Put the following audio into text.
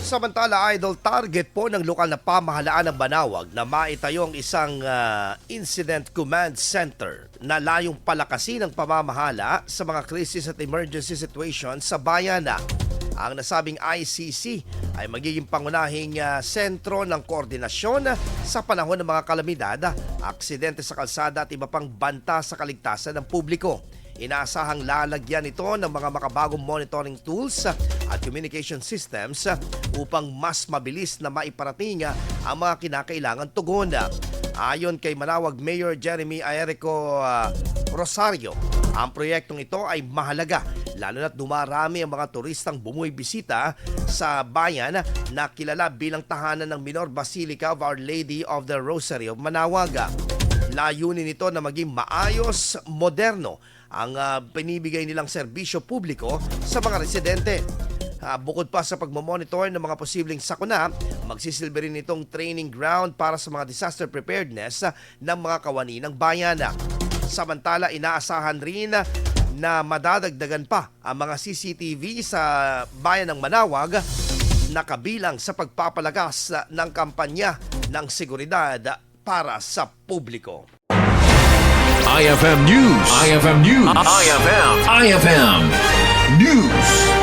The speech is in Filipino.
Samantala, idol, target po ng lokal na pamahalaan ng Banawag na maitayo ang isang Incident Command Center na layong palakasin ang pamamahala sa mga crisis at emergency situations sa bayan. Ang nasabing ICC ay magiging pangunahing sentro ng koordinasyon sa panahon ng mga kalamidad, aksidente sa kalsada at iba pang banta sa kaligtasan ng publiko. Inaasahang lalagyan ito ng mga makabagong monitoring tools at communication systems upang mas mabilis na maiparating ang mga kinakailangan tugon. Ayon kay Manawag Mayor Jeremy Aerico Rosario, ang proyektong ito ay mahalaga lalo na't dumarami ang mga turistang bumibisita sa bayan na kilala bilang tahanan ng Minor Basilica of Our Lady of the Rosary of Manawag. Layunin nito na maging maayos, moderno ang pinibigay nilang serbisyo publiko sa mga residente. Bukod pa sa pagmamonitor ng mga posibleng sakuna, magsisilbi rin itong training ground para sa mga disaster preparedness ng mga kawani ng bayan. Samantala, inaasahan rin na madadagdagan pa ang mga CCTV sa bayan ng Manawag na kabilang sa pagpapalakas ng kampanya ng seguridad para sa publiko. IFM News. IFM News. IFM News.